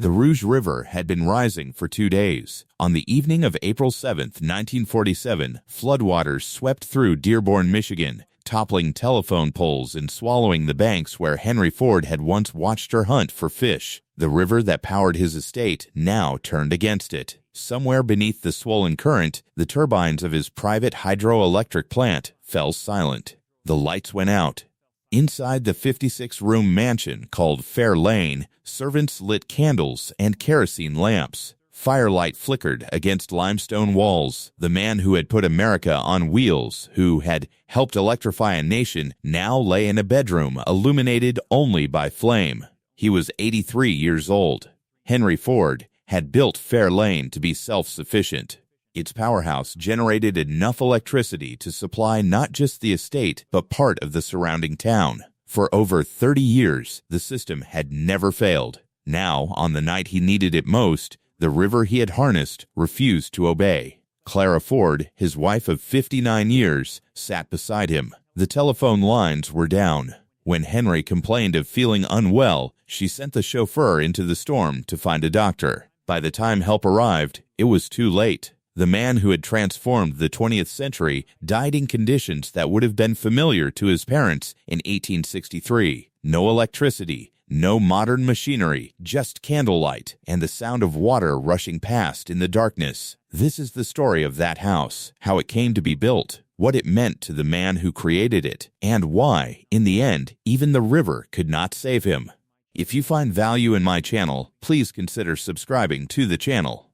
The Rouge River had been rising for 2 days. On the evening of April 7, 1947, floodwaters swept through Dearborn, Michigan, toppling telephone poles and swallowing the banks where Henry Ford had once watched her hunt for fish. The river that powered his estate now turned against it. Somewhere beneath the swollen current, the turbines of his private hydroelectric plant fell silent. The lights went out. Inside the 56-room mansion called Fair Lane, servants lit candles and kerosene lamps. Firelight flickered against limestone walls. The man who had put America on wheels, who had helped electrify a nation, now lay in a bedroom illuminated only by flame. He was 83 years old. Henry Ford had built Fair Lane to be self-sufficient. Its powerhouse generated enough electricity to supply not just the estate, but part of the surrounding town. For over 30 years, the system had never failed. Now, on the night he needed it most, the river he had harnessed refused to obey. Clara Ford, his wife of 59 years, sat beside him. The telephone lines were down. When Henry complained of feeling unwell, she sent the chauffeur into the storm to find a doctor. By the time help arrived, it was too late. The man who had transformed the 20th century died in conditions that would have been familiar to his parents in 1863. No electricity, no modern machinery, just candlelight and the sound of water rushing past in the darkness. This is the story of that house, how it came to be built, what it meant to the man who created it, and why, in the end, even the river could not save him. If you find value in my channel, please consider subscribing to the channel.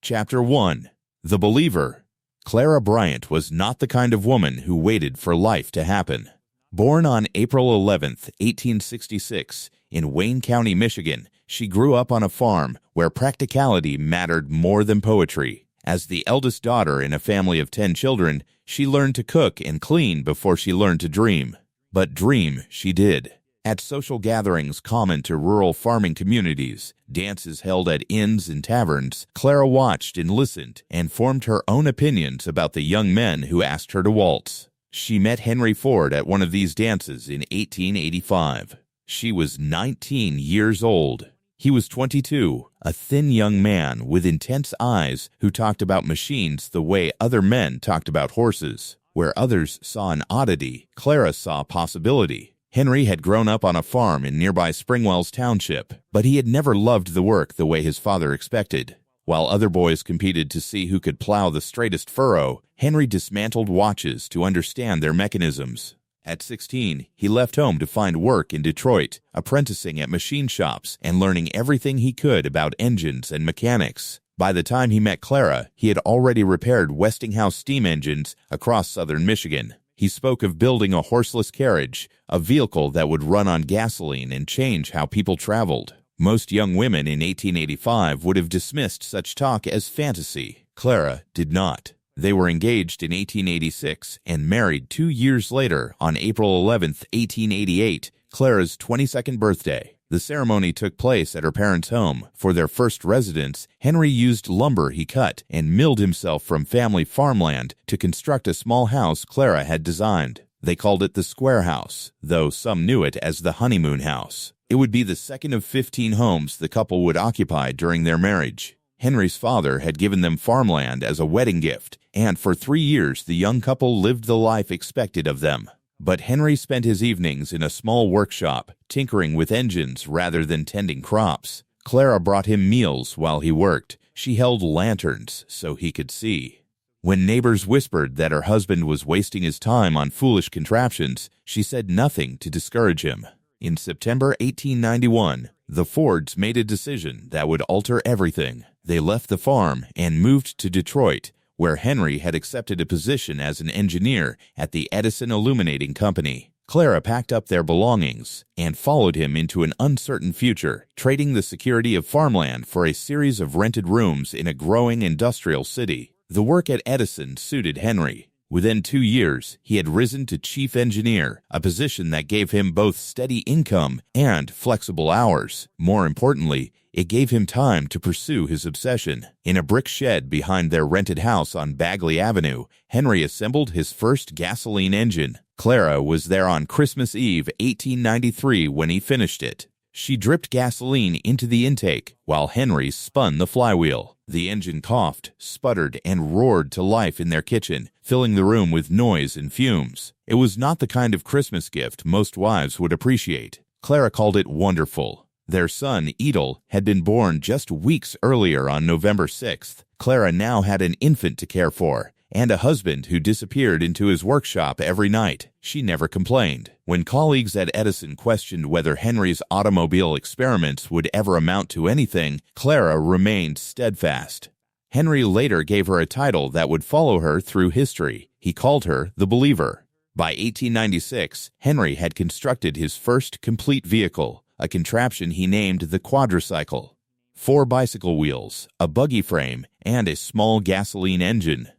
Chapter 1. The Believer. Clara Bryant was not the kind of woman who waited for life to happen. Born on April 11, 1866, in Wayne County, Michigan, she grew up on a farm where practicality mattered more than poetry. As the eldest daughter in a family of 10 children, she learned to cook and clean before she learned to dream. But dream she did. At social gatherings common to rural farming communities, dances held at inns and taverns, Clara watched and listened and formed her own opinions about the young men who asked her to waltz. She met Henry Ford at one of these dances in 1885. She was 19 years old. He was 22, a thin young man with intense eyes who talked about machines the way other men talked about horses. Where others saw an oddity, Clara saw possibility. Henry had grown up on a farm in nearby Springwells Township, but he had never loved the work the way his father expected. While other boys competed to see who could plow the straightest furrow, Henry dismantled watches to understand their mechanisms. At 16, he left home to find work in Detroit, apprenticing at machine shops and learning everything he could about engines and mechanics. By the time he met Clara, he had already repaired Westinghouse steam engines across southern Michigan. He spoke of building a horseless carriage, a vehicle that would run on gasoline and change how people traveled. Most young women in 1885 would have dismissed such talk as fantasy. Clara did not. They were engaged in 1886 and married 2 years later on April 11, 1888, Clara's 22nd birthday. The ceremony took place at her parents' home. For their first residence, Henry used lumber he cut and milled himself from family farmland to construct a small house Clara had designed. They called it the Square House, though some knew it as the Honeymoon House. It would be the second of 15 homes the couple would occupy during their marriage. Henry's father had given them farmland as a wedding gift, and for 3 years the young couple lived the life expected of them. But Henry spent his evenings in a small workshop, tinkering with engines rather than tending crops. Clara brought him meals while he worked. She held lanterns so he could see. When neighbors whispered that her husband was wasting his time on foolish contraptions, she said nothing to discourage him. In September 1891, the Fords made a decision that would alter everything. They left the farm and moved to Detroit, where Henry had accepted a position as an engineer at the Edison Illuminating Company. Clara packed up their belongings and followed him into an uncertain future, trading the security of farmland for a series of rented rooms in a growing industrial city. The work at Edison suited Henry. Within 2 years, he had risen to chief engineer, a position that gave him both steady income and flexible hours. More importantly, it gave him time to pursue his obsession. In a brick shed behind their rented house on Bagley Avenue, Henry assembled his first gasoline engine. Clara was there on Christmas Eve, 1893, when he finished it. She dripped gasoline into the intake while Henry spun the flywheel. The engine coughed, sputtered, and roared to life in their kitchen, filling the room with noise and fumes. It was not the kind of Christmas gift most wives would appreciate. Clara called it wonderful. Their son, Edel, had been born just weeks earlier on November 6th. Clara now had an infant to care for, and a husband who disappeared into his workshop every night. She never complained. When colleagues at Edison questioned whether Henry's automobile experiments would ever amount to anything, Clara remained steadfast. Henry later gave her a title that would follow her through history. He called her the Believer. By 1896, Henry had constructed his first complete vehicle, a contraption he named the quadricycle. 4 bicycle wheels, a buggy frame, and a small gasoline engine.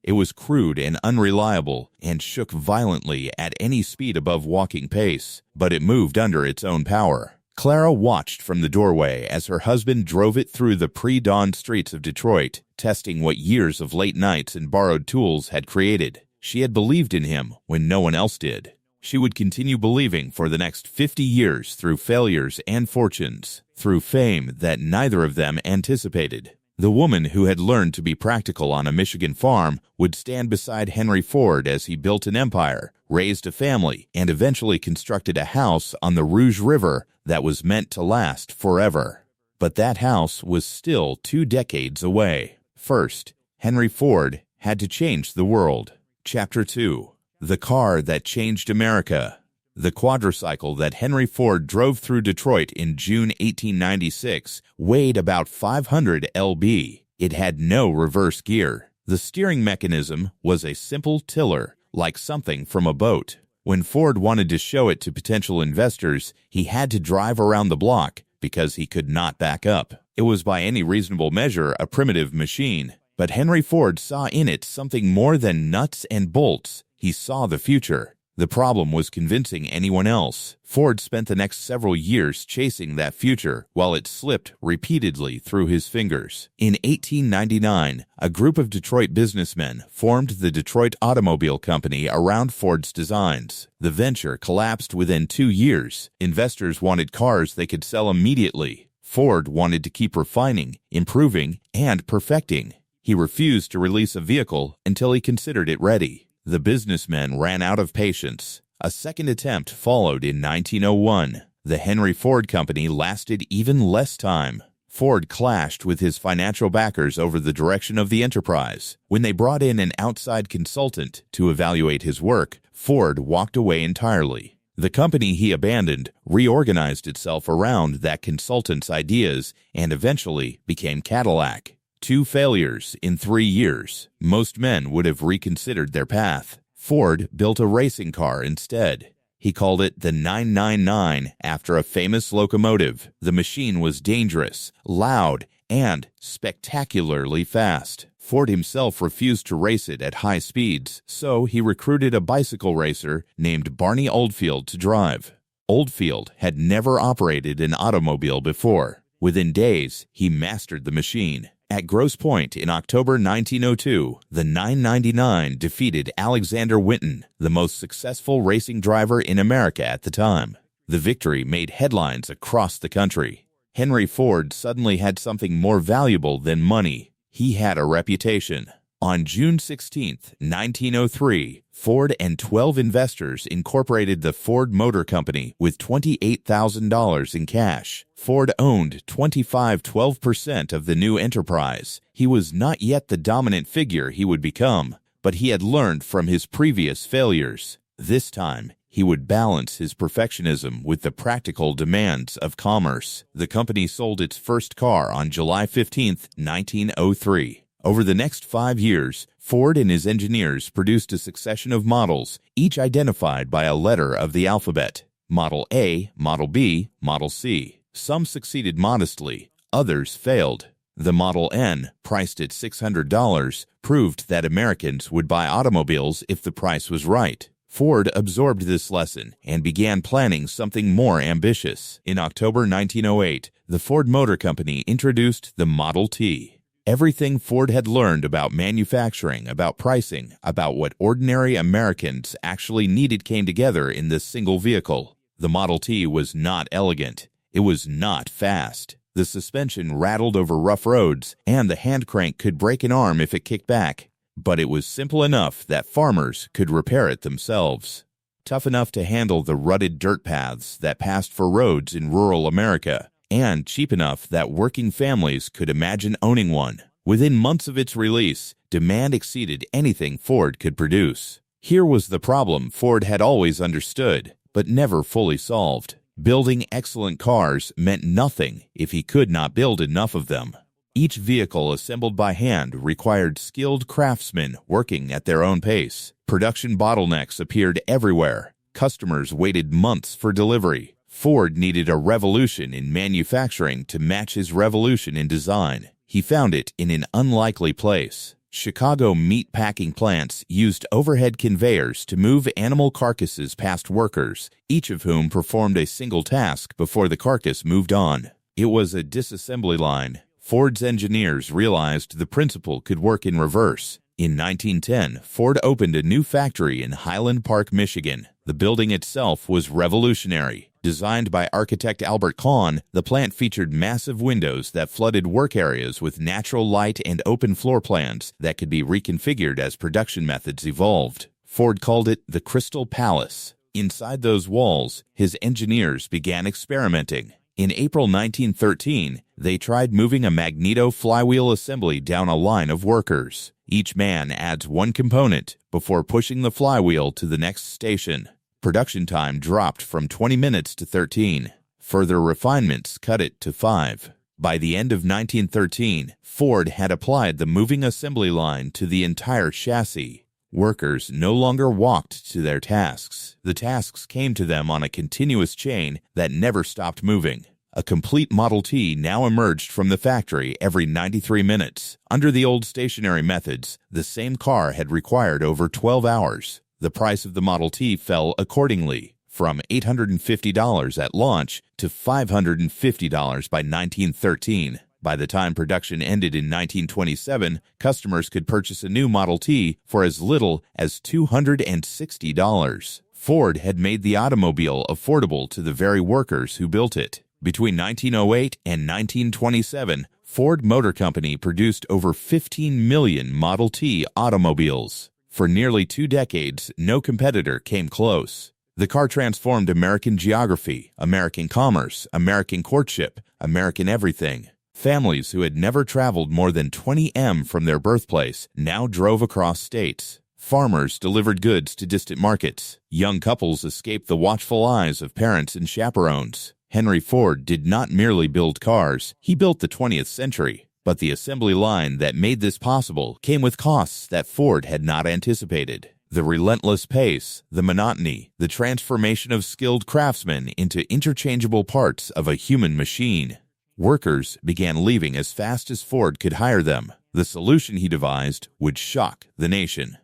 It was crude and unreliable and shook violently at any speed above walking pace, but it moved under its own power. Clara watched from the doorway as her husband drove it through the pre-dawn streets of Detroit, testing what years of late nights and borrowed tools had created. She had believed in him when no one else did. She would continue believing for the next 50 years through failures and fortunes, through fame that neither of them anticipated. The woman who had learned to be practical on a Michigan farm would stand beside Henry Ford as he built an empire, raised a family, and eventually constructed a house on the Rouge River that was meant to last forever. But that house was still 2 decades away. First, Henry Ford had to change the world. Chapter 2. The car that changed America. The quadricycle that Henry Ford drove through Detroit in June 1896 weighed about 500 lb. It had no reverse gear. The steering mechanism was a simple tiller, like something from a boat. When Ford wanted to show it to potential investors, he had to drive around the block because he could not back up. It was by any reasonable measure a primitive machine, but Henry Ford saw in it something more than nuts and bolts. He saw the future. The problem was convincing anyone else. Ford spent the next several years chasing that future while it slipped repeatedly through his fingers. In 1899, a group of Detroit businessmen formed the Detroit Automobile Company around Ford's designs. The venture collapsed within 2 years. Investors wanted cars they could sell immediately. Ford wanted to keep refining, improving, and perfecting. He refused to release a vehicle until he considered it ready. The businessmen ran out of patience. A second attempt followed in 1901. The Henry Ford Company lasted even less time. Ford clashed with his financial backers over the direction of the enterprise. When they brought in an outside consultant to evaluate his work, Ford walked away entirely. The company he abandoned reorganized itself around that consultant's ideas and eventually became Cadillac. 2 failures in 3 years. Most men would have reconsidered their path. Ford built a racing car instead. He called it the 999 after a famous locomotive. The machine was dangerous, loud, and spectacularly fast. Ford himself refused to race it at high speeds, so he recruited a bicycle racer named Barney Oldfield to drive. Oldfield had never operated an automobile before. Within days, he mastered the machine. At Grosse Pointe in October 1902, the 999 defeated Alexander Winton, the most successful racing driver in America at the time. The victory made headlines across the country. Henry Ford suddenly had something more valuable than money. He had a reputation. On June 16, 1903, Ford and 12 investors incorporated the Ford Motor Company with $28,000 in cash. Ford owned 12% of the new enterprise. He was not yet the dominant figure he would become, but he had learned from his previous failures. This time, he would balance his perfectionism with the practical demands of commerce. The company sold its first car on July 15, 1903. Over the next 5 years, Ford and his engineers produced a succession of models, each identified by a letter of the alphabet. Model A, Model B, Model C. Some succeeded modestly, others failed. The Model N, priced at $600, proved that Americans would buy automobiles if the price was right. Ford absorbed this lesson and began planning something more ambitious. In October 1908, the Ford Motor Company introduced the Model T. Everything Ford had learned about manufacturing, about pricing, about what ordinary Americans actually needed came together in this single vehicle. The Model T was not elegant. It was not fast. The suspension rattled over rough roads, and the hand crank could break an arm if it kicked back. But it was simple enough that farmers could repair it themselves. Tough enough to handle the rutted dirt paths that passed for roads in rural America, and cheap enough that working families could imagine owning one. Within months of its release, demand exceeded anything Ford could produce. Here was the problem Ford had always understood, but never fully solved. Building excellent cars meant nothing if he could not build enough of them. Each vehicle assembled by hand required skilled craftsmen working at their own pace. Production bottlenecks appeared everywhere. Customers waited months for delivery. Ford needed a revolution in manufacturing to match his revolution in design. He found it in an unlikely place. Chicago meat packing plants used overhead conveyors to move animal carcasses past workers, each of whom performed a single task before the carcass moved on. It was a disassembly line. Ford's engineers realized the principle could work in reverse. In 1910, Ford opened a new factory in Highland Park, Michigan. The building itself was revolutionary. Designed by architect Albert Kahn, the plant featured massive windows that flooded work areas with natural light and open floor plans that could be reconfigured as production methods evolved. Ford called it the Crystal Palace. Inside those walls, his engineers began experimenting. In April 1913, they tried moving a magneto flywheel assembly down a line of workers. Each man adds one component before pushing the flywheel to the next station. Production time dropped from 20 minutes to 13. Further refinements cut it to 5. By the end of 1913, Ford had applied the moving assembly line to the entire chassis. Workers no longer walked to their tasks. The tasks came to them on a continuous chain that never stopped moving. A complete Model T now emerged from the factory every 93 minutes. Under the old stationary methods, the same car had required over 12 hours. The price of the Model T fell accordingly, from $850 at launch to $550 by 1913. By the time production ended in 1927, customers could purchase a new Model T for as little as $260. Ford had made the automobile affordable to the very workers who built it. Between 1908 and 1927, Ford Motor Company produced over 15 million Model T automobiles. For nearly 2 decades, no competitor came close. The car transformed American geography, American commerce, American courtship, American everything. Families who had never traveled more than 20 m from their birthplace now drove across states. Farmers delivered goods to distant markets. Young couples escaped the watchful eyes of parents and chaperones. Henry Ford did not merely build cars, he built the 20th century. But the assembly line that made this possible came with costs that Ford had not anticipated. The relentless pace, the monotony, the transformation of skilled craftsmen into interchangeable parts of a human machine. Workers began leaving as fast as Ford could hire them. The solution he devised would shock the nation.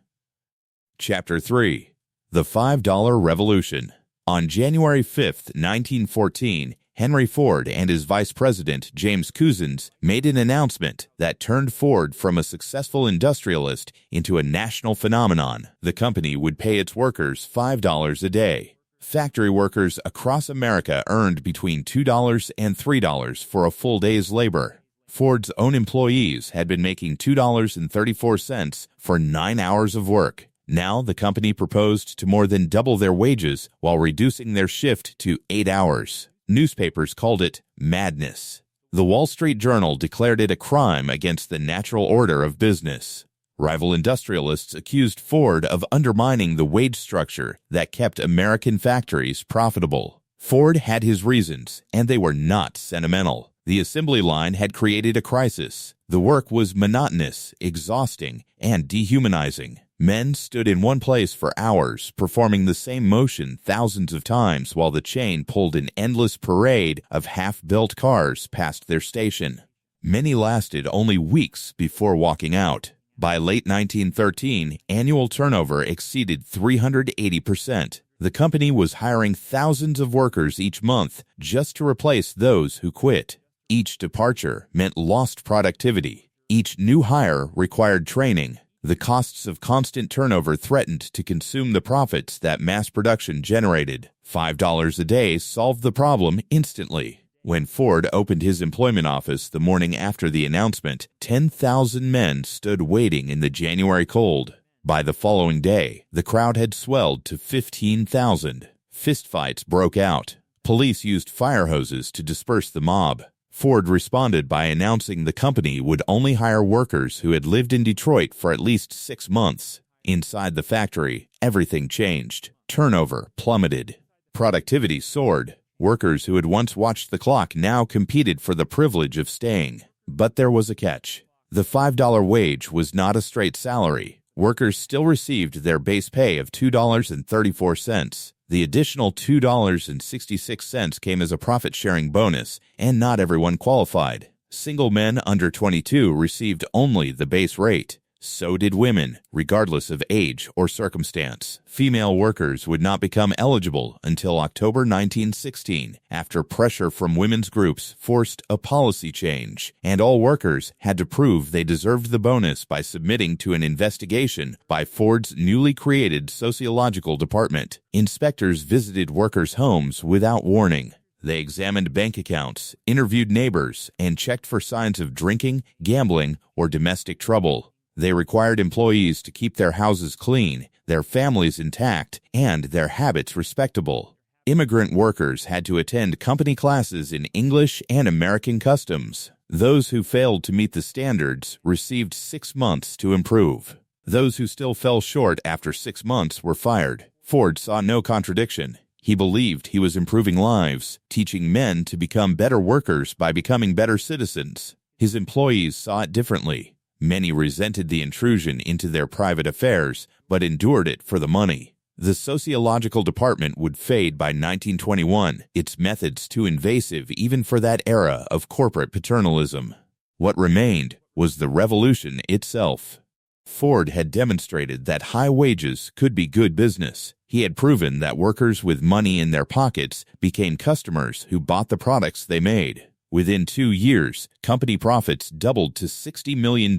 Chapter 3. The $5 Revolution. On January 5, 1914, Henry Ford and his vice president, James Couzens, made an announcement that turned Ford from a successful industrialist into a national phenomenon. The company would pay its workers $5 a day. Factory workers across America earned between $2 and $3 for a full day's labor. Ford's own employees had been making $2.34 for 9 hours of work. Now the company proposed to more than double their wages while reducing their shift to 8 hours. Newspapers called it madness. The Wall Street Journal declared it a crime against the natural order of business. Rival industrialists accused Ford of undermining the wage structure that kept American factories profitable. Ford had his reasons, and they were not sentimental. The assembly line had created a crisis. The work was monotonous, exhausting, and dehumanizing. Men stood in one place for hours, performing the same motion thousands of times while the chain pulled an endless parade of half-built cars past their station. Many lasted only weeks before walking out. By late 1913, annual turnover exceeded 380%. The company was hiring thousands of workers each month just to replace those who quit. Each departure meant lost productivity. Each new hire required training. The costs of constant turnover threatened to consume the profits that mass production generated. $5 a day solved the problem instantly. When Ford opened his employment office the morning after the announcement, 10,000 men stood waiting in the January cold. By the following day, the crowd had swelled to 15,000. Fistfights broke out. Police used fire hoses to disperse the mob. Ford responded by announcing the company would only hire workers who had lived in Detroit for at least 6 months. Inside the factory, everything changed. Turnover plummeted. Productivity soared. Workers who had once watched the clock now competed for the privilege of staying. But there was a catch. The $5 wage was not a straight salary. Workers still received their base pay of $2.34. The additional $2.66 came as a profit-sharing bonus, and not everyone qualified. Single men under 22 received only the base rate. So did women, regardless of age or circumstance. Female workers would not become eligible until October 1916, after pressure from women's groups forced a policy change, and all workers had to prove they deserved the bonus by submitting to an investigation by Ford's newly created sociological department. Inspectors visited workers' homes without warning. They examined bank accounts, interviewed neighbors, and checked for signs of drinking, gambling, or domestic trouble. They required employees to keep their houses clean, their families intact, and their habits respectable. Immigrant workers had to attend company classes in English and American customs. Those who failed to meet the standards received 6 months to improve. Those who still fell short after 6 months were fired. Ford saw no contradiction. He believed he was improving lives, teaching men to become better workers by becoming better citizens. His employees saw it differently. Many resented the intrusion into their private affairs, but endured it for the money. The sociological department would fade by 1921, its methods too invasive even for that era of corporate paternalism. What remained was the revolution itself. Ford had demonstrated that high wages could be good business. He had proven that workers with money in their pockets became customers who bought the products they made. Within 2 years, company profits doubled to $60 million,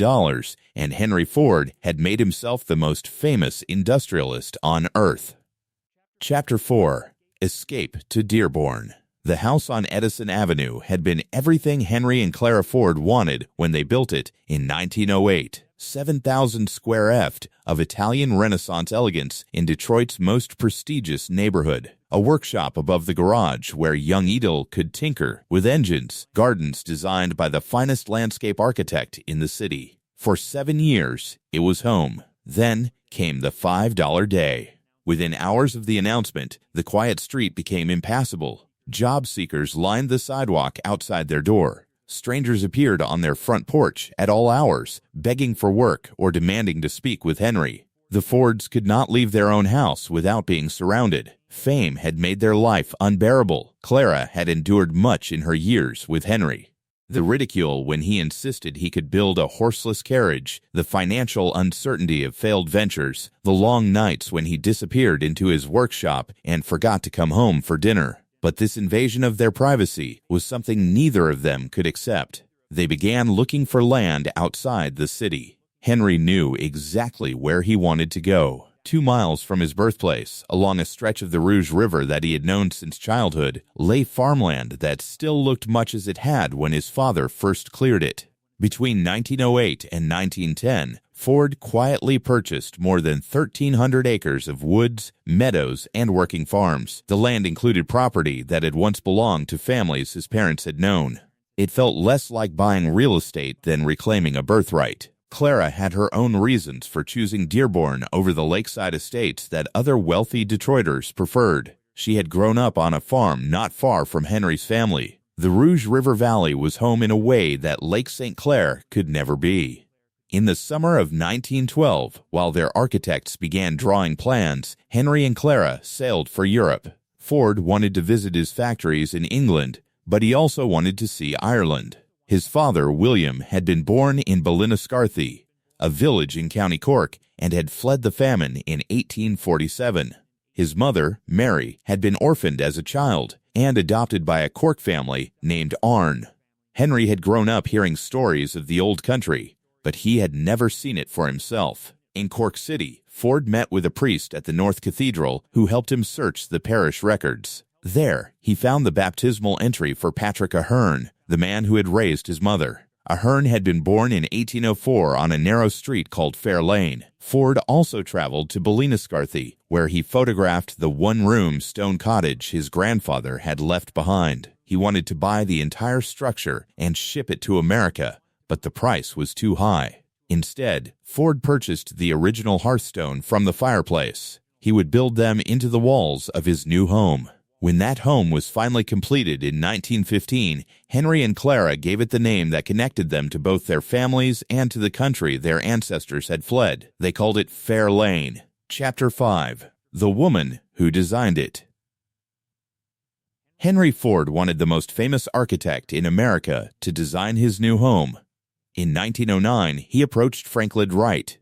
and Henry Ford had made himself the most famous industrialist on Earth. Chapter 4. Escape to Dearborn. The house on Edison Avenue had been everything Henry and Clara Ford wanted when they built it in 1908. 7,000 square feet of Italian Renaissance elegance in Detroit's most prestigious neighborhood. A workshop above the garage where young Edel could tinker with engines, gardens designed by the finest landscape architect in the city. For 7 years, it was home. Then came the $5 day. Within hours of the announcement, the quiet street became impassable. Job seekers lined the sidewalk outside their door. Strangers appeared on their front porch at all hours, begging for work or demanding to speak with Henry. The Fords could not leave their own house without being surrounded. Fame had made their life unbearable. Clara had endured much in her years with Henry. The ridicule when he insisted he could build a horseless carriage, the financial uncertainty of failed ventures, the long nights when he disappeared into his workshop and forgot to come home for dinner. But this invasion of their privacy was something neither of them could accept. They began looking for land outside the city. Henry knew exactly where he wanted to go. 2 miles from his birthplace, along a stretch of the Rouge River that he had known since childhood, lay farmland that still looked much as it had when his father first cleared it. Between 1908 and 1910, Ford quietly purchased more than 1,300 acres of woods, meadows, and working farms. The land included property that had once belonged to families his parents had known. It felt less like buying real estate than reclaiming a birthright. Clara had her own reasons for choosing Dearborn over the lakeside estates that other wealthy Detroiters preferred. She had grown up on a farm not far from Henry's family. The Rouge River Valley was home in a way that Lake St. Clair could never be. In the summer of 1912, while their architects began drawing plans, Henry and Clara sailed for Europe. Ford wanted to visit his factories in England, but he also wanted to see Ireland. His father, William, had been born in Ballinascarthy, a village in County Cork, and had fled the famine in 1847. His mother, Mary, had been orphaned as a child and adopted by a Cork family named Arne. Henry had grown up hearing stories of the old country, but he had never seen it for himself. In Cork City, Ford met with a priest at the North Cathedral who helped him search the parish records. There, he found the baptismal entry for Patrick Ahern, the man who had raised his mother. Ahern had been born in 1804 on a narrow street called Fair Lane. Ford also traveled to Ballinascarthy, where he photographed the one-room stone cottage his grandfather had left behind. He wanted to buy the entire structure and ship it to America, but the price was too high. Instead, Ford purchased the original hearthstone from the fireplace. He would build them into the walls of his new home. When that home was finally completed in 1915, Henry and Clara gave it the name that connected them to both their families and to the country their ancestors had fled. They called it Fair Lane. Chapter 5. The Woman Who Designed It. Henry Ford wanted the most famous architect in America to design his new home. In 1909, he approached Franklin Wright.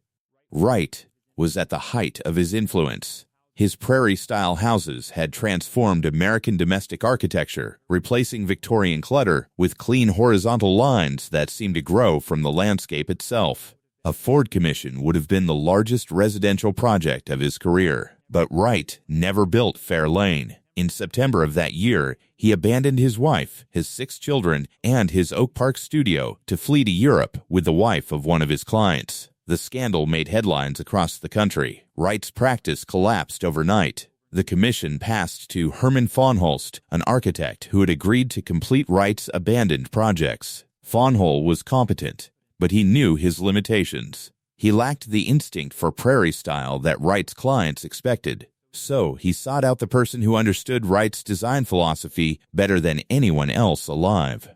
Wright was at the height of his influence. His prairie-style houses had transformed American domestic architecture, replacing Victorian clutter with clean horizontal lines that seemed to grow from the landscape itself. A Ford commission would have been the largest residential project of his career, but Wright never built Fair Lane. In September of that year, he abandoned his wife, his 6 children, and his Oak Park studio to flee to Europe with the wife of one of his clients. The scandal made headlines across the country. Wright's practice collapsed overnight. The commission passed to Herman Faunholst, an architect who had agreed to complete Wright's abandoned projects. Faunholst was competent, but he knew his limitations. He lacked the instinct for prairie style that Wright's clients expected. So he sought out the person who understood Wright's design philosophy better than anyone else alive.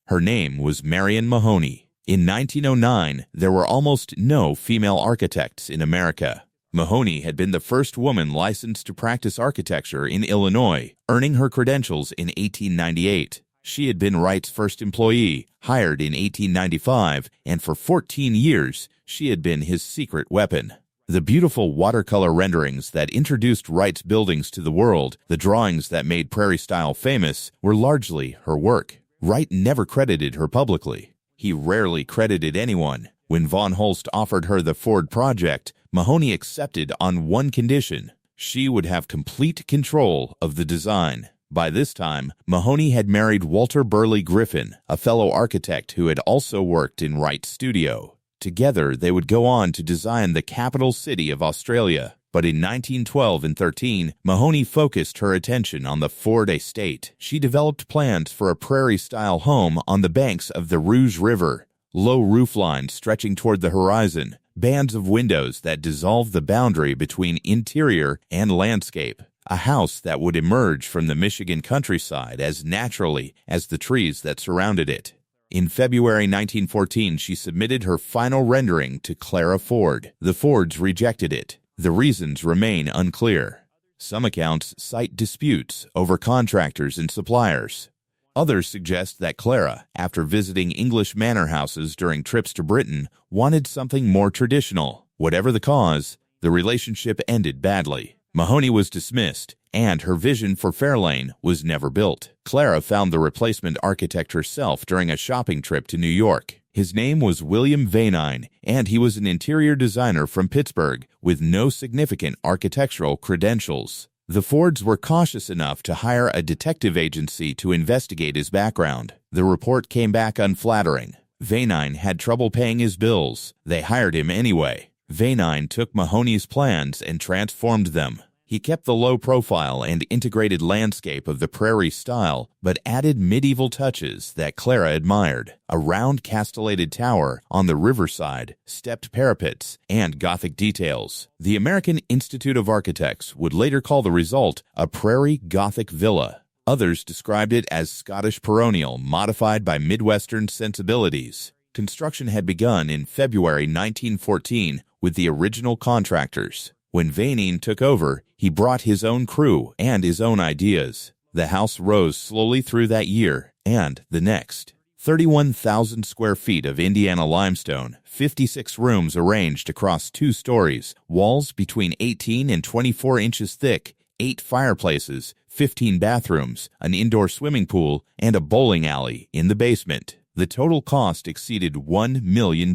Her name was Marion Mahoney. In 1909, there were almost no female architects in America. Mahoney had been the first woman licensed to practice architecture in Illinois, earning her credentials in 1898. She had been Wright's first employee, hired in 1895, and for 14 years, she had been his secret weapon. The beautiful watercolor renderings that introduced Wright's buildings to the world, the drawings that made prairie style famous, were largely her work. Wright never credited her publicly. He rarely credited anyone. When von Holst offered her the Ford project, Mahoney accepted on one condition: she would have complete control of the design. By this time, Mahoney had married Walter Burley Griffin, a fellow architect who had also worked in Wright's studio. Together, they would go on to design the capital city of Australia. But in 1912 and 13, Mahoney focused her attention on the Ford estate. She developed plans for a prairie-style home on the banks of the Rouge River, low rooflines stretching toward the horizon, bands of windows that dissolved the boundary between interior and landscape, a house that would emerge from the Michigan countryside as naturally as the trees that surrounded it. In February 1914, she submitted her final rendering to Clara Ford. The Fords rejected it. The reasons remain unclear. Some accounts cite disputes over contractors and suppliers. Others suggest that Clara, after visiting English manor houses during trips to Britain, wanted something more traditional. Whatever the cause, the relationship ended badly. Mahoney was dismissed, and her vision for Fair Lane was never built. Clara found the replacement architect herself during a shopping trip to New York. His name was William Vanine, and he was an interior designer from Pittsburgh with no significant architectural credentials. The Fords were cautious enough to hire a detective agency to investigate his background. The report came back unflattering. Vanine had trouble paying his bills. They hired him anyway. Vanine took Mahoney's plans and transformed them. He kept the low profile and integrated landscape of the prairie style, but added medieval touches that Clara admired: a round castellated tower on the riverside, stepped parapets, and Gothic details. The American Institute of Architects would later call the result a prairie Gothic villa. Others described it as Scottish baronial modified by Midwestern sensibilities. Construction had begun in February 1914 with the original contractors. When Vanine took over, he brought his own crew and his own ideas. The house rose slowly through that year and the next. 31,000 square feet of Indiana limestone, 56 rooms arranged across 2 stories, walls between 18 and 24 inches thick, 8 fireplaces, 15 bathrooms, an indoor swimming pool, and a bowling alley in the basement. The total cost exceeded $1 million.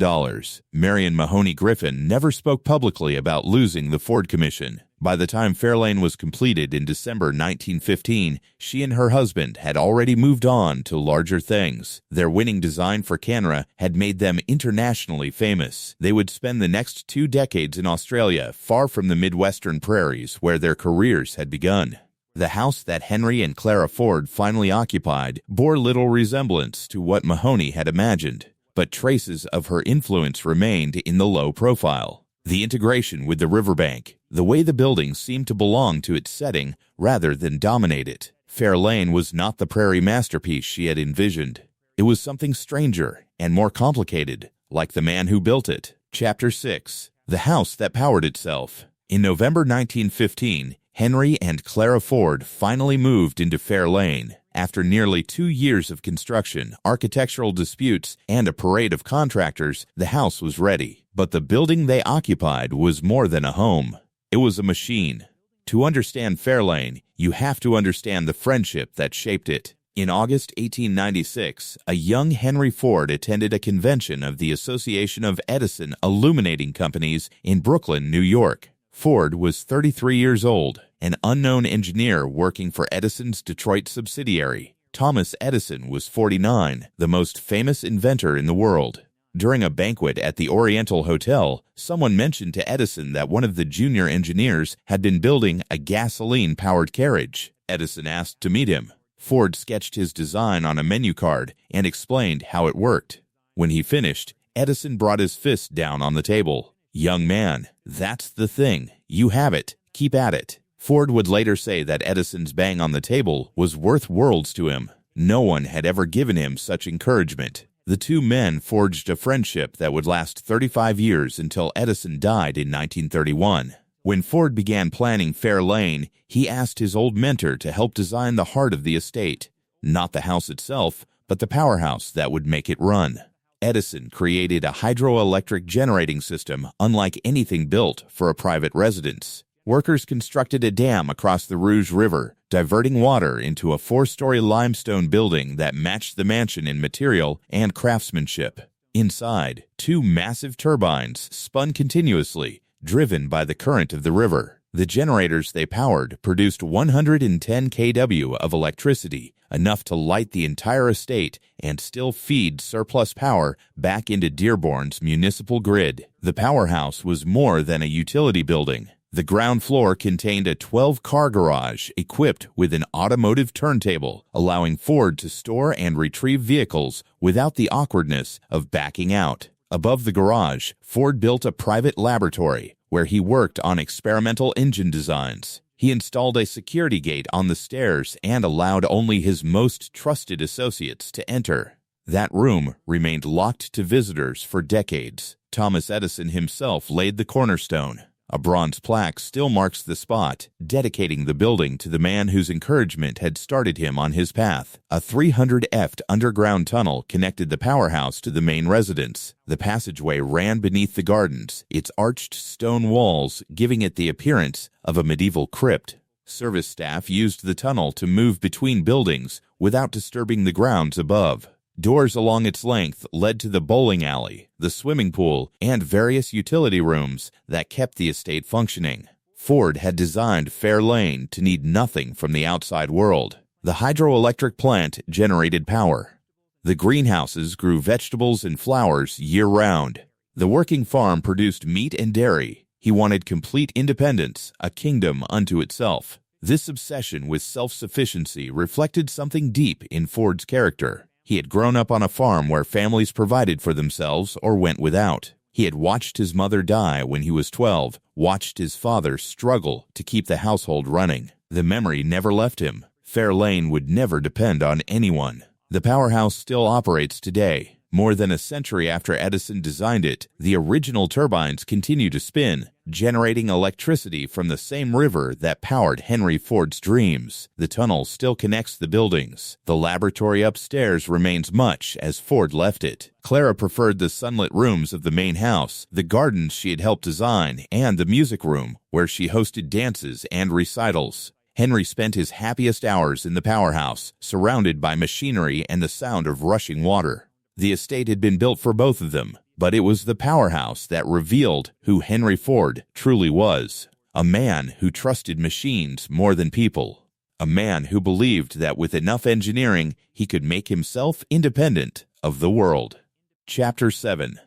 Marion Mahoney Griffin never spoke publicly about losing the Ford commission, By the time Fair Lane was completed in December 1915, she and her husband had already moved on to larger things. Their winning design for Canra had made them internationally famous. They would spend the next 2 decades in Australia, far from the Midwestern prairies where their careers had begun. The house that Henry and Clara Ford finally occupied bore little resemblance to what Mahoney had imagined, but traces of her influence remained in the low profile. The integration with the riverbank, the way the building seemed to belong to its setting rather than dominate it. Fair Lane was not the prairie masterpiece she had envisioned. It was something stranger and more complicated, like the man who built it. Chapter 6. The House That Powered Itself. In November 1915, Henry and Clara Ford finally moved into Fair Lane. After nearly 2 years of construction, architectural disputes, and a parade of contractors, the house was ready. But the building they occupied was more than a home. It was a machine. To understand Fair Lane, you have to understand the friendship that shaped it. In August 1896, a young Henry Ford attended a convention of the Association of Edison Illuminating Companies in Brooklyn, New York. Ford was 33 years old, an unknown engineer working for Edison's Detroit subsidiary. Thomas Edison was 49, the most famous inventor in the world. During a banquet at the Oriental Hotel, someone mentioned to Edison that one of the junior engineers had been building a gasoline-powered carriage. Edison asked to meet him. Ford sketched his design on a menu card and explained how it worked. When he finished, Edison brought his fist down on the table. "Young man, that's the thing. You have it. Keep at it." Ford would later say that Edison's bang on the table was worth worlds to him. No one had ever given him such encouragement. The two men forged a friendship that would last 35 years until Edison died in 1931. When Ford began planning Fair Lane, he asked his old mentor to help design the heart of the estate. Not the house itself, but the powerhouse that would make it run. Edison created a hydroelectric generating system unlike anything built for a private residence. Workers constructed a dam across the Rouge River, diverting water into a 4-story limestone building that matched the mansion in material and craftsmanship. Inside, 2 massive turbines spun continuously, driven by the current of the river. The generators they powered produced 110 kW of electricity, enough to light the entire estate and still feed surplus power back into Dearborn's municipal grid. The powerhouse was more than a utility building. The ground floor contained a 12-car garage equipped with an automotive turntable, allowing Ford to store and retrieve vehicles without the awkwardness of backing out. Above the garage, Ford built a private laboratory where he worked on experimental engine designs. He installed a security gate on the stairs and allowed only his most trusted associates to enter. That room remained locked to visitors for decades. Thomas Edison himself laid the cornerstone. A bronze plaque still marks the spot, dedicating the building to the man whose encouragement had started him on his path. A 300-foot underground tunnel connected the powerhouse to the main residence. The passageway ran beneath the gardens, its arched stone walls giving it the appearance of a medieval crypt. Service staff used the tunnel to move between buildings without disturbing the grounds above. Doors along its length led to the bowling alley, the swimming pool, and various utility rooms that kept the estate functioning. Ford had designed Fair Lane to need nothing from the outside world. The hydroelectric plant generated power. The greenhouses grew vegetables and flowers year-round. The working farm produced meat and dairy. He wanted complete independence, a kingdom unto itself. This obsession with self-sufficiency reflected something deep in Ford's character. He had grown up on a farm where families provided for themselves or went without. He had watched his mother die when he was 12, watched his father struggle to keep the household running. The memory never left him. Fair Lane would never depend on anyone. The powerhouse still operates today. More than a century after Edison designed it, the original turbines continue to spin, generating electricity from the same river that powered Henry Ford's dreams. The tunnel still connects the buildings. The laboratory upstairs remains much as Ford left it. Clara preferred the sunlit rooms of the main house, the gardens she had helped design, and the music room, where she hosted dances and recitals. Henry spent his happiest hours in the powerhouse, surrounded by machinery and the sound of rushing water. The estate had been built for both of them, but it was the powerhouse that revealed who Henry Ford truly was. A man who trusted machines more than people. A man who believed that with enough engineering, he could make himself independent of the world. Chapter 7.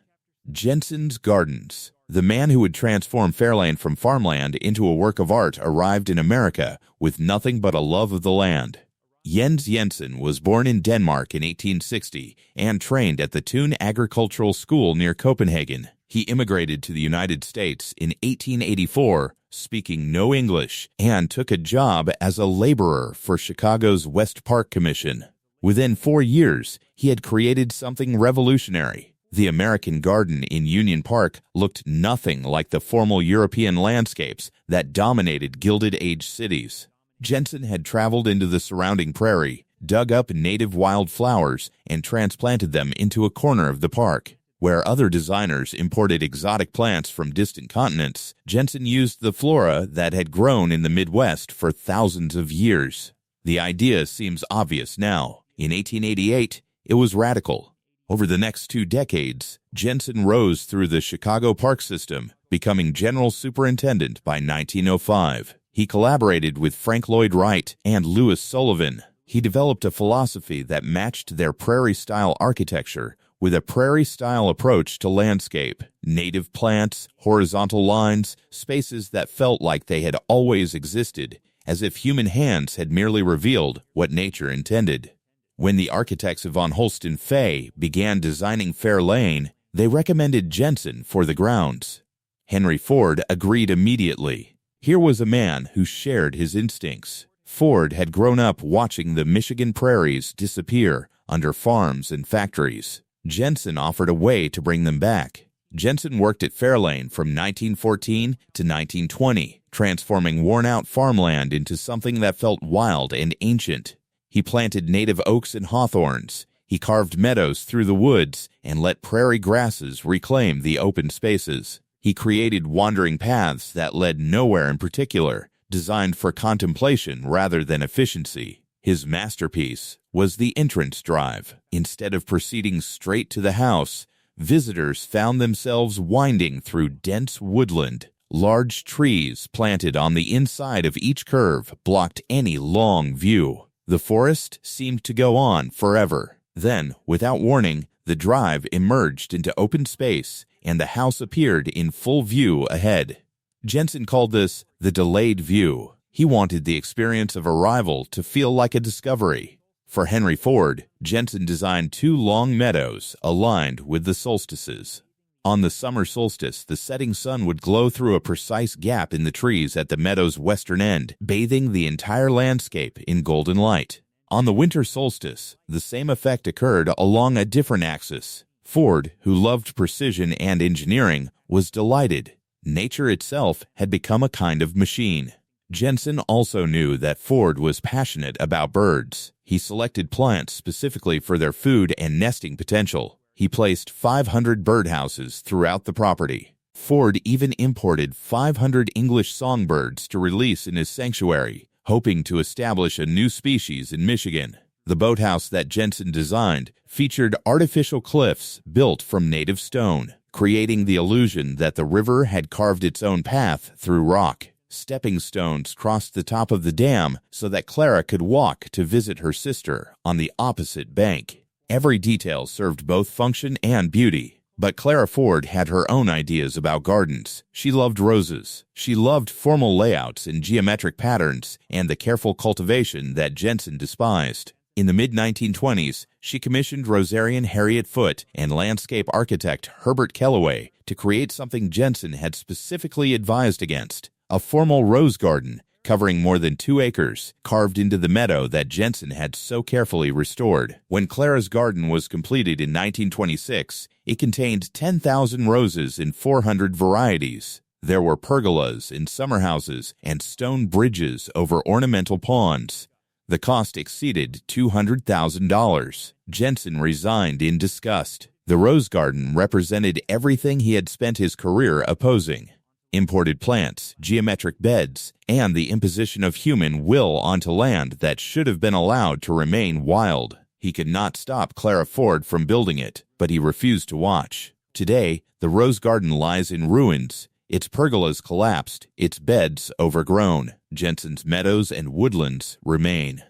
Jensen's Gardens. The man who would transform Fair Lane from farmland into a work of art arrived in America with nothing but a love of the land. Jens Jensen was born in Denmark in 1860 and trained at the Thun Agricultural School near Copenhagen. He immigrated to the United States in 1884, speaking no English, and took a job as a laborer for Chicago's West Park Commission. Within 4 years, he had created something revolutionary. The American garden in Union Park looked nothing like the formal European landscapes that dominated Gilded Age cities. Jensen had traveled into the surrounding prairie, dug up native wild flowers, and transplanted them into a corner of the park. Where other designers imported exotic plants from distant continents, Jensen used the flora that had grown in the Midwest for thousands of years. The idea seems obvious now. In 1888, it was radical. Over the next 2 decades, Jensen rose through the Chicago park system, becoming general superintendent by 1905. He collaborated with Frank Lloyd Wright and Louis Sullivan. He developed a philosophy that matched their prairie-style architecture with a prairie-style approach to landscape, native plants, horizontal lines, spaces that felt like they had always existed, as if human hands had merely revealed what nature intended. When the architects of Von Holsten Fay began designing Fair Lane, they recommended Jensen for the grounds. Henry Ford agreed immediately. Here was a man who shared his instincts. Ford had grown up watching the Michigan prairies disappear under farms and factories. Jensen offered a way to bring them back. Jensen worked at Fair Lane from 1914 to 1920, transforming worn-out farmland into something that felt wild and ancient. He planted native oaks and hawthorns. He carved meadows through the woods and let prairie grasses reclaim the open spaces. He created wandering paths that led nowhere in particular, designed for contemplation rather than efficiency. His masterpiece was the entrance drive. Instead of proceeding straight to the house, visitors found themselves winding through dense woodland. Large trees planted on the inside of each curve blocked any long view. The forest seemed to go on forever. Then, without warning, the drive emerged into open space, and the house appeared in full view ahead. Jensen called this the delayed view. He wanted the experience of arrival to feel like a discovery. For Henry Ford, Jensen designed 2 long meadows aligned with the solstices. On the summer solstice, the setting sun would glow through a precise gap in the trees at the meadow's western end, bathing the entire landscape in golden light. On the winter solstice, the same effect occurred along a different axis. Ford, who loved precision and engineering, was delighted. Nature itself had become a kind of machine. Jensen also knew that Ford was passionate about birds. He selected plants specifically for their food and nesting potential. He placed 500 birdhouses throughout the property. Ford even imported 500 English songbirds to release in his sanctuary, hoping to establish a new species in Michigan. The boathouse that Jensen designed featured artificial cliffs built from native stone, creating the illusion that the river had carved its own path through rock. Stepping stones crossed the top of the dam so that Clara could walk to visit her sister on the opposite bank. Every detail served both function and beauty. But Clara Ford had her own ideas about gardens. She loved roses. She loved formal layouts and geometric patterns and the careful cultivation that Jensen despised. In the mid-1920s, she commissioned Rosarian Harriet Foote and landscape architect Herbert Kellaway to create something Jensen had specifically advised against: a formal rose garden covering more than 2 acres, carved into the meadow that Jensen had so carefully restored. When Clara's garden was completed in 1926, it contained 10,000 roses in 400 varieties. There were pergolas in summerhouses and stone bridges over ornamental ponds. The cost exceeded $200,000. Jensen resigned in disgust. The rose garden represented everything he had spent his career opposing: imported plants, geometric beds, and the imposition of human will onto land that should have been allowed to remain wild. He could not stop Clara Ford from building it, but he refused to watch. Today, the rose garden lies in ruins, Its pergolas collapsed, its beds overgrown. Jensen's meadows and woodlands remain.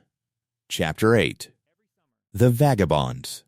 Chapter 8. The Vagabonds.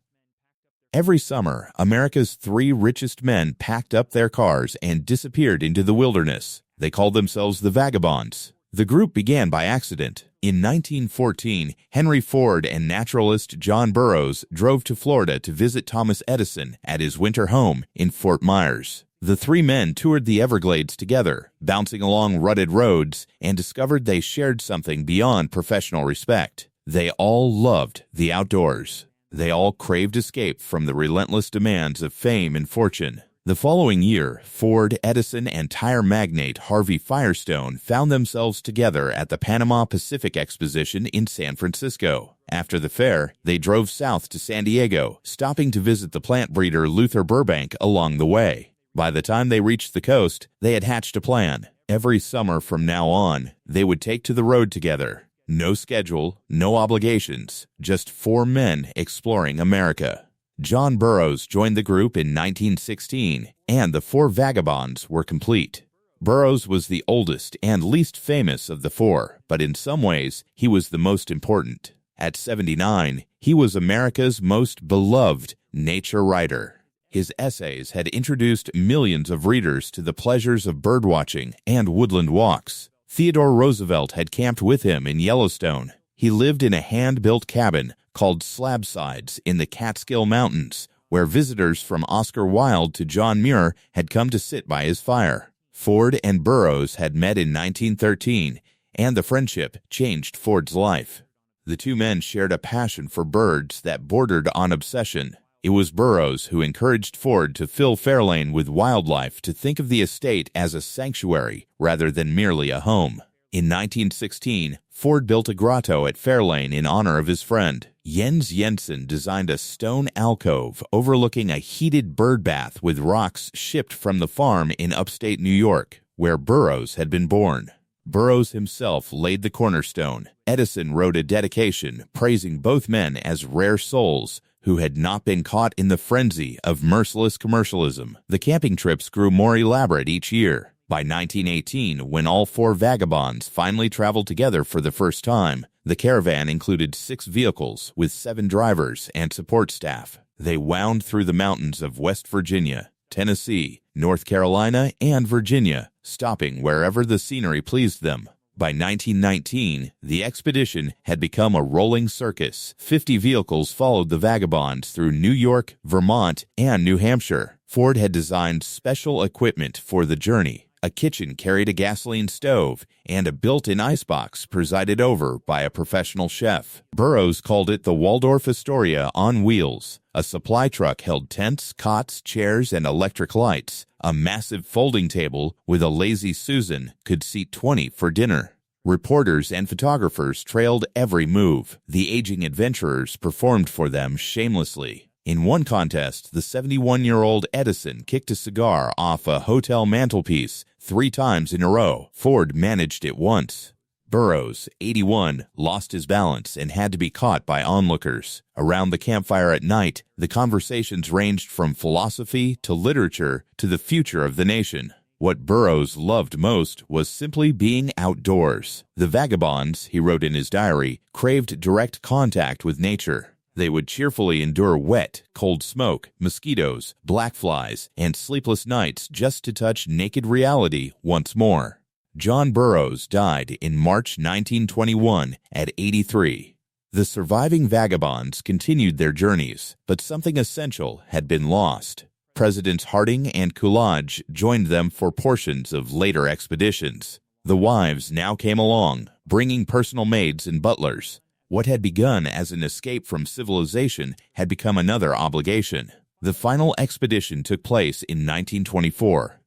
Every summer, America's 3 richest men packed up their cars and disappeared into the wilderness. They called themselves the Vagabonds. The group began by accident. In 1914, Henry Ford and naturalist John Burroughs drove to Florida to visit Thomas Edison at his winter home in Fort Myers. The 3 men toured the Everglades together, bouncing along rutted roads, and discovered they shared something beyond professional respect. They all loved the outdoors. They all craved escape from the relentless demands of fame and fortune. The following year, Ford, Edison, and tire magnate Harvey Firestone found themselves together at the Panama Pacific Exposition in San Francisco. After the fair, they drove south to San Diego, stopping to visit the plant breeder Luther Burbank along the way. By the time they reached the coast, they had hatched a plan. Every summer from now on, they would take to the road together. No schedule, no obligations, just 4 men exploring America. John Burroughs joined the group in 1916, and the 4 vagabonds were complete. Burroughs was the oldest and least famous of the 4, but in some ways, he was the most important. At 79, he was America's most beloved nature writer. His essays had introduced millions of readers to the pleasures of birdwatching and woodland walks. Theodore Roosevelt had camped with him in Yellowstone. He lived in a hand-built cabin called Slabsides in the Catskill Mountains, where visitors from Oscar Wilde to John Muir had come to sit by his fire. Ford and Burroughs had met in 1913, and the friendship changed Ford's life. The 2 men shared a passion for birds that bordered on obsession. It was Burroughs who encouraged Ford to fill Fair Lane with wildlife, to think of the estate as a sanctuary rather than merely a home. In 1916, Ford built a grotto at Fair Lane in honor of his friend. Jens Jensen designed a stone alcove overlooking a heated bird bath with rocks shipped from the farm in upstate New York, where Burroughs had been born. Burroughs himself laid the cornerstone. Edison wrote a dedication praising both men as rare souls who had not been caught in the frenzy of merciless commercialism. The camping trips grew more elaborate each year. By 1918, when all 4 vagabonds finally traveled together for the first time, the caravan included 6 vehicles with 7 drivers and support staff. They wound through the mountains of West Virginia, Tennessee, North Carolina, and Virginia, stopping wherever the scenery pleased them. By 1919, the expedition had become a rolling circus. 50 vehicles followed the vagabonds through New York, Vermont, and New Hampshire. Ford had designed special equipment for the journey. A kitchen carried a gasoline stove, and a built-in icebox presided over by a professional chef. Burroughs called it the Waldorf Astoria on wheels. A supply truck held tents, cots, chairs, and electric lights. A massive folding table with a lazy Susan could seat 20 for dinner. Reporters and photographers trailed every move. The aging adventurers performed for them shamelessly. In one contest, the 71-year-old Edison kicked a cigar off a hotel mantelpiece 3 times in a row. Ford managed it once. Burroughs, 81, lost his balance and had to be caught by onlookers. Around the campfire at night, the conversations ranged from philosophy to literature to the future of the nation. What Burroughs loved most was simply being outdoors. The vagabonds, he wrote in his diary, craved direct contact with nature. They would cheerfully endure wet, cold smoke, mosquitoes, black flies, and sleepless nights just to touch naked reality once more. John Burroughs died in March 1921 at 83. The surviving vagabonds continued their journeys, but something essential had been lost. Presidents Harding and Coolidge joined them for portions of later expeditions. The wives now came along, bringing personal maids and butlers. What had begun as an escape from civilization had become another obligation. The final expedition took place in 1924.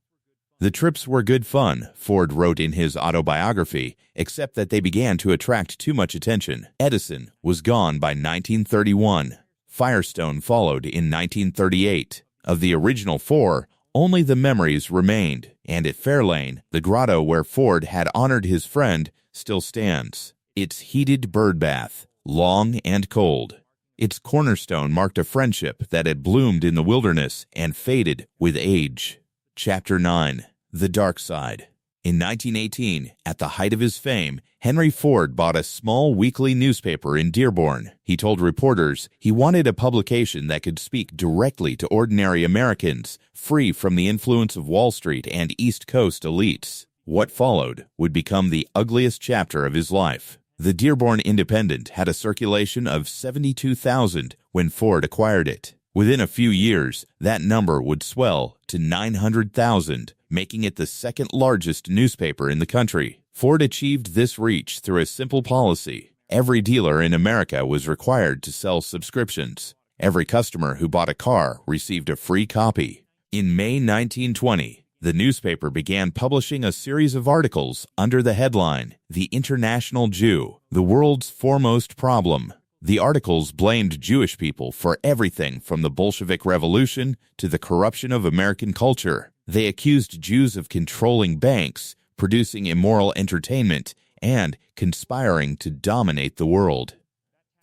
The trips were good fun, Ford wrote in his autobiography, except that they began to attract too much attention. Edison was gone by 1931. Firestone followed in 1938. Of the original 4, only the memories remained, and at Fair Lane, the grotto where Ford had honored his friend still stands. Its heated bird bath, long and cold. Its cornerstone marked a friendship that had bloomed in the wilderness and faded with age. Chapter 9. The Dark Side. In 1918, at the height of his fame, Henry Ford bought a small weekly newspaper in Dearborn. He told reporters he wanted a publication that could speak directly to ordinary Americans, free from the influence of Wall Street and East Coast elites. What followed would become the ugliest chapter of his life. The Dearborn Independent had a circulation of 72,000 when Ford acquired it. Within a few years, that number would swell to 900,000, making it the second largest newspaper in the country. Ford achieved this reach through a simple policy. Every dealer in America was required to sell subscriptions. Every customer who bought a car received a free copy. In May 1920, the newspaper began publishing a series of articles under the headline, "The International Jew, the World's Foremost Problem." The articles blamed Jewish people for everything from the Bolshevik Revolution to the corruption of American culture. They accused Jews of controlling banks, producing immoral entertainment, and conspiring to dominate the world.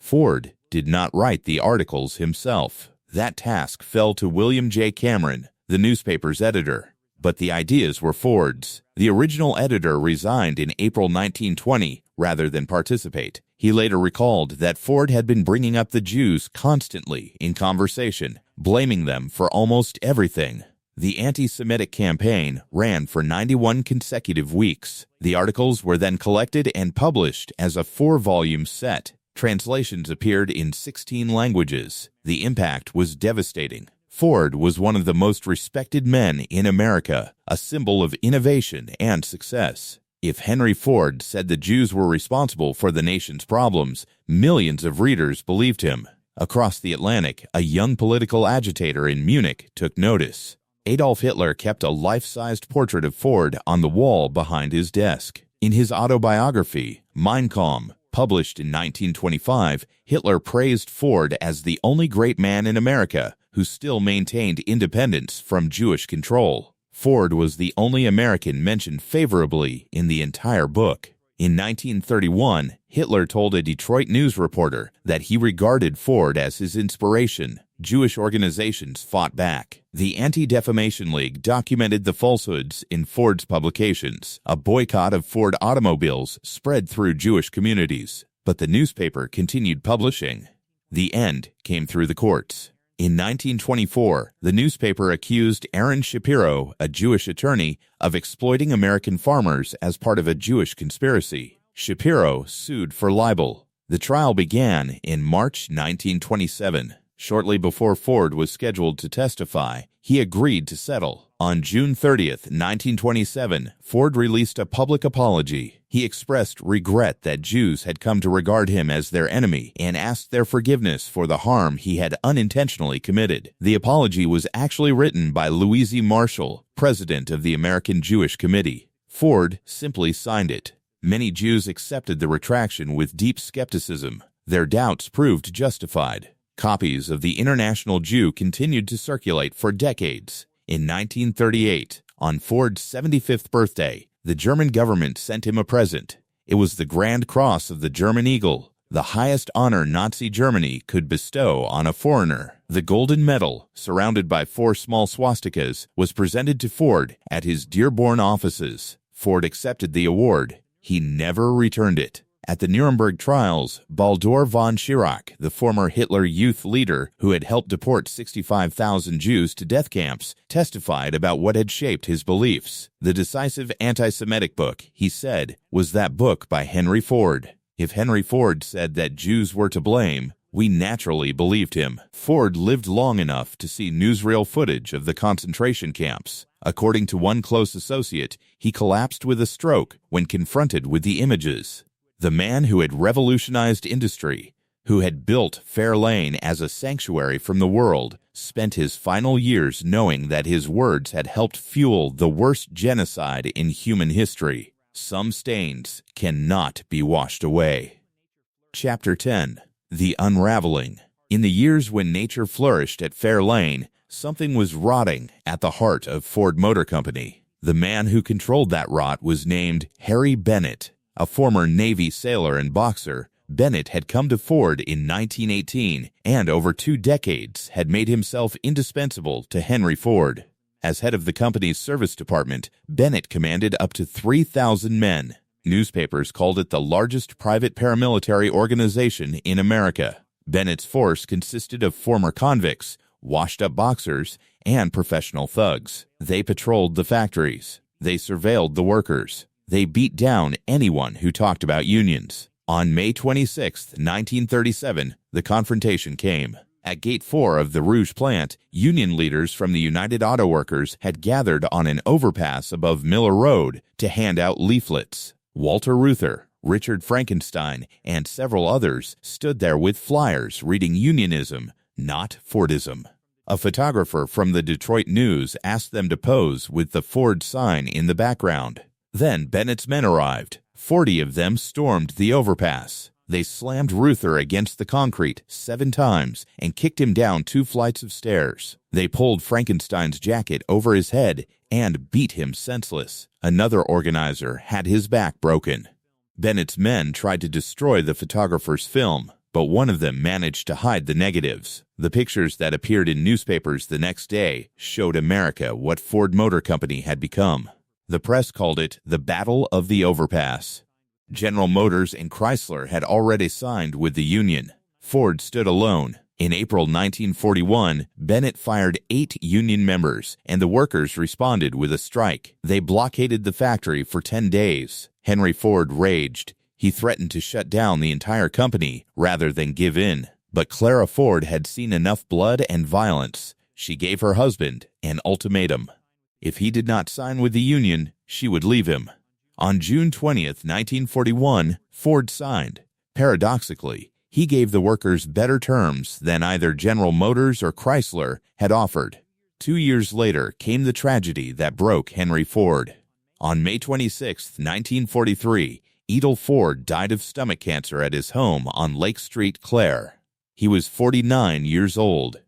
Ford did not write the articles himself. That task fell to William J. Cameron, the newspaper's editor. But the ideas were Ford's. The original editor resigned in April 1920 rather than participate. He later recalled that Ford had been bringing up the Jews constantly in conversation, blaming them for almost everything. The antisemitic campaign ran for 91 consecutive weeks. The articles were then collected and published as a 4-volume set. Translations appeared in 16 languages. The impact was devastating. Ford was one of the most respected men in America, a symbol of innovation and success. If Henry Ford said the Jews were responsible for the nation's problems, millions of readers believed him. Across the Atlantic, a young political agitator in Munich took notice. Adolf Hitler kept a life-sized portrait of Ford on the wall behind his desk. In his autobiography, Mein Kampf, published in 1925, Hitler praised Ford as the only great man in America who still maintained independence from Jewish control. Ford was the only American mentioned favorably in the entire book. In 1931, Hitler told a Detroit news reporter that he regarded Ford as his inspiration. Jewish organizations fought back. The Anti-Defamation League documented the falsehoods in Ford's publications. A boycott of Ford automobiles spread through Jewish communities, but the newspaper continued publishing. The end came through the courts. In 1924, the newspaper accused Aaron Shapiro, a Jewish attorney, of exploiting American farmers as part of a Jewish conspiracy. Shapiro sued for libel. The trial began in March 1927. Shortly before Ford was scheduled to testify, he agreed to settle. On June 30th, 1927, Ford released a public apology. He expressed regret that Jews had come to regard him as their enemy and asked their forgiveness for the harm he had unintentionally committed. The apology was actually written by Louis Marshall, president of the American Jewish Committee. Ford simply signed it. Many Jews accepted the retraction with deep skepticism. Their doubts proved justified. Copies of the International Jew continued to circulate for decades. In 1938, on Ford's 75th birthday, the German government sent him a present. It was the Grand Cross of the German Eagle, the highest honor Nazi Germany could bestow on a foreigner. The golden medal, surrounded by 4 small swastikas, was presented to Ford at his Dearborn offices. Ford accepted the award. He never returned it. At the Nuremberg trials, Baldur von Schirach, the former Hitler youth leader who had helped deport 65,000 Jews to death camps, testified about what had shaped his beliefs. The decisive anti-Semitic book, he said, was that book by Henry Ford. If Henry Ford said that Jews were to blame, we naturally believed him. Ford lived long enough to see newsreel footage of the concentration camps. According to one close associate, he collapsed with a stroke when confronted with the images. The man who had revolutionized industry, who had built Fair Lane as a sanctuary from the world, spent his final years knowing that his words had helped fuel the worst genocide in human history. Some stains cannot be washed away. Chapter 10. The Unraveling. In the years when nature flourished at Fair Lane, something was rotting at the heart of Ford Motor Company. The man who controlled that rot was named Harry Bennett. A former Navy sailor and boxer, Bennett had come to Ford in 1918 and over 2 decades had made himself indispensable to Henry Ford. As head of the company's service department, Bennett commanded up to 3,000 men. Newspapers called it the largest private paramilitary organization in America. Bennett's force consisted of former convicts, washed-up boxers, and professional thugs. They patrolled the factories. They surveilled the workers. They beat down anyone who talked about unions. On May 26, 1937, the confrontation came. At Gate 4 of the Rouge plant, union leaders from the United Auto Workers had gathered on an overpass above Miller Road to hand out leaflets. Walter Reuther, Richard Frankenstein, and several others stood there with flyers reading unionism, not Fordism. A photographer from the Detroit News asked them to pose with the Ford sign in the background. Then Bennett's men arrived. 40 of them stormed the overpass. They slammed Reuther against the concrete 7 times and kicked him down 2 flights of stairs. They pulled Frankenstein's jacket over his head and beat him senseless. Another organizer had his back broken. Bennett's men tried to destroy the photographer's film, but one of them managed to hide the negatives. The pictures that appeared in newspapers the next day showed America what Ford Motor Company had become. The press called it the Battle of the Overpass. General Motors and Chrysler had already signed with the union. Ford stood alone. In April 1941, Bennett fired 8 union members, and the workers responded with a strike. They blockaded the factory for 10 days. Henry Ford raged. He threatened to shut down the entire company rather than give in. But Clara Ford had seen enough blood and violence. She gave her husband an ultimatum. If he did not sign with the union, she would leave him. On June 20, 1941, Ford signed. Paradoxically, he gave the workers better terms than either General Motors or Chrysler had offered. 2 years later came the tragedy that broke Henry Ford. On May 26, 1943, Edel Ford died of stomach cancer at his home on Lake Street, Clare. He was 49 years old.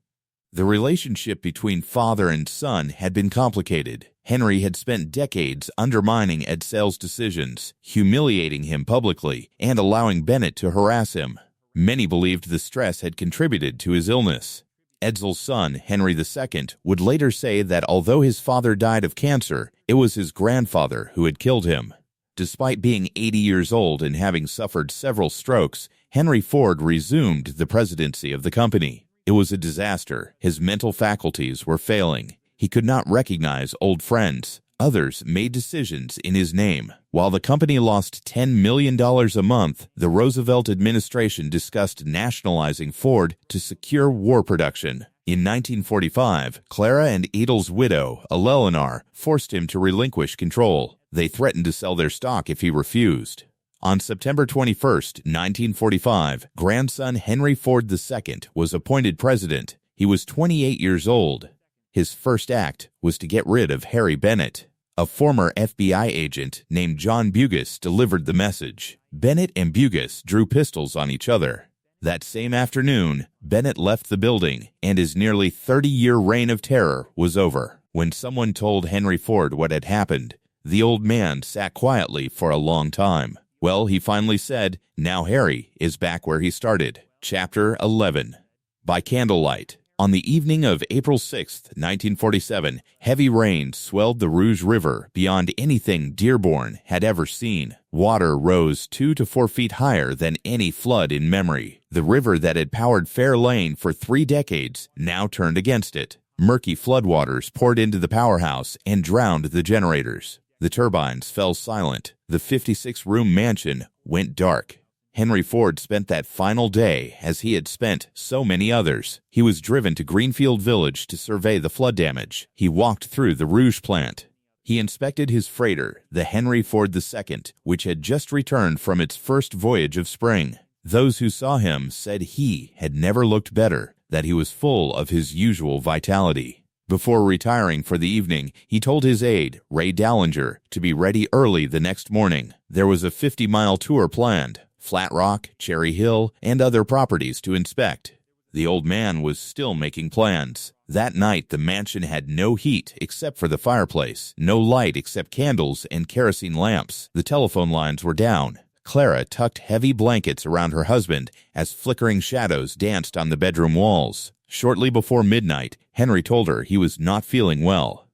The relationship between father and son had been complicated. Henry had spent decades undermining Edsell's decisions, humiliating him publicly, and allowing Bennett to harass him. Many believed the stress had contributed to his illness. Edsell's son, Henry II, would later say that although his father died of cancer, it was his grandfather who had killed him. Despite being 80 years old and having suffered several strokes, Henry Ford resumed the presidency of the company. It was a disaster. His mental faculties were failing. He could not recognize old friends. Others made decisions in his name. While the company lost $10 million a month, the Roosevelt administration discussed nationalizing Ford to secure war production. In 1945, Clara and Edel's widow, Eleanor, forced him to relinquish control. They threatened to sell their stock if he refused. On September 21, 1945, grandson Henry Ford II was appointed president. He was 28 years old. His first act was to get rid of Harry Bennett. A former FBI agent named John Burroughs delivered the message. Bennett and Burroughs drew pistols on each other. That same afternoon, Bennett left the building, and his nearly 30-year reign of terror was over. When someone told Henry Ford what had happened, the old man sat quietly for a long time. Well, he finally said, "Now Harry is back where he started." Chapter 11. By Candlelight. On the evening of April 6, 1947, heavy rain swelled the Rouge River beyond anything Dearborn had ever seen. Water rose 2 to 4 feet higher than any flood in memory. The river that had powered Fair Lane for 3 decades now turned against it. Murky floodwaters poured into the powerhouse and drowned the generators. The turbines fell silent. The 56-room mansion went dark. Henry Ford spent that final day as he had spent so many others. He was driven to Greenfield Village to survey the flood damage. He walked through the Rouge plant. He inspected his freighter, the Henry Ford II, which had just returned from its first voyage of spring. Those who saw him said he had never looked better, that he was full of his usual vitality. Before retiring for the evening, he told his aide, Ray Dallinger, to be ready early the next morning. There was a 50-mile tour planned, Flat Rock, Cherry Hill, and other properties to inspect. The old man was still making plans. That night, the mansion had no heat except for the fireplace, no light except candles and kerosene lamps. The telephone lines were down. Clara tucked heavy blankets around her husband as flickering shadows danced on the bedroom walls. Shortly before midnight, Henry told her he was not feeling well.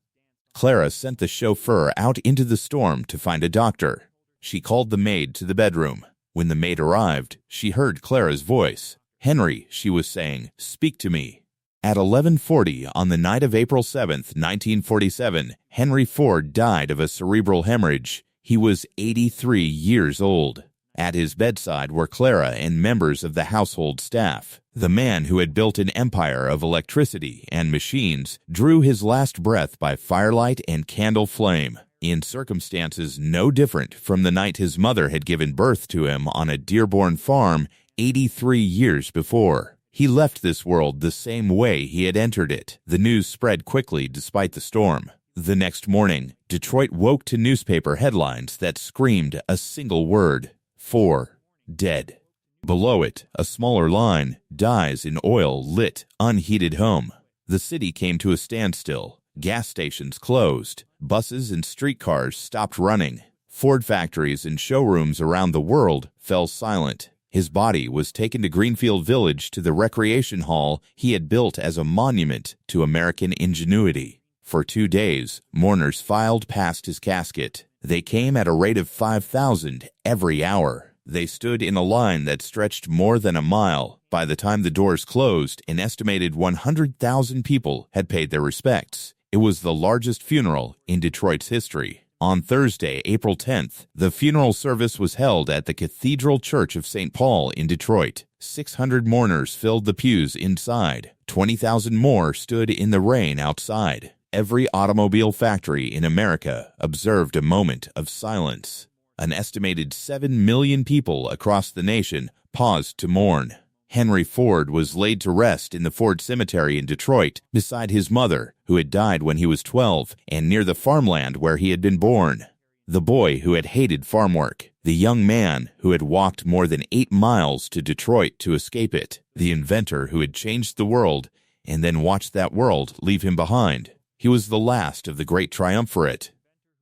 Clara sent the chauffeur out into the storm to find a doctor. She called the maid to the bedroom. When the maid arrived, she heard Clara's voice. "Henry," she was saying, "speak to me." At 11:40 on the night of April 7, 1947, Henry Ford died of a cerebral hemorrhage. He was 83 years old. At his bedside were Clara and members of the household staff. The man who had built an empire of electricity and machines drew his last breath by firelight and candle flame, in circumstances no different from the night his mother had given birth to him on a Dearborn farm 83 years before. He left this world the same way he had entered it. The news spread quickly despite the storm. The next morning, Detroit woke to newspaper headlines that screamed a single word: 4 dead. Below it, a smaller line: dies in oil-lit, unheated home. The city came to a standstill. Gas stations closed. Buses and streetcars stopped running. Ford factories and showrooms around the world fell silent. His body was taken to Greenfield Village to the recreation hall he had built as a monument to American ingenuity. For 2 days, mourners filed past his casket. They came at a rate of 5,000 every hour. They stood in a line that stretched more than a mile. By the time the doors closed, an estimated 100,000 people had paid their respects. It was the largest funeral in Detroit's history. On Thursday, April 10th, the funeral service was held at the Cathedral Church of St. Paul in Detroit. 600 mourners filled the pews inside. 20,000 more stood in the rain outside. Every automobile factory in America observed a moment of silence. An estimated 7 million people across the nation paused to mourn. Henry Ford was laid to rest in the Ford Cemetery in Detroit beside his mother, who had died when he was 12, and near the farmland where he had been born. The boy who had hated farm work, the young man who had walked more than 8 miles to Detroit to escape it, the inventor who had changed the world and then watched that world leave him behind. He was the last of the great triumvirate.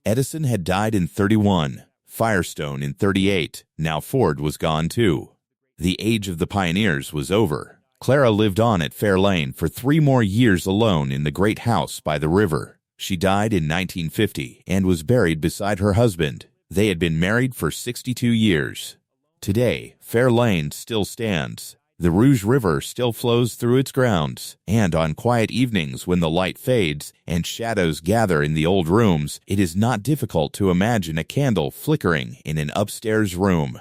Edison had died in 31, Firestone in 38. Now Ford was gone too. The age of the pioneers was over. Clara lived on at Fair Lane for 3 more years alone in the great house by the river. She died in 1950 and was buried beside her husband. They had been married for 62 years. Today, Fair Lane still stands. The Rouge River still flows through its grounds, and on quiet evenings when the light fades and shadows gather in the old rooms, it is not difficult to imagine a candle flickering in an upstairs room.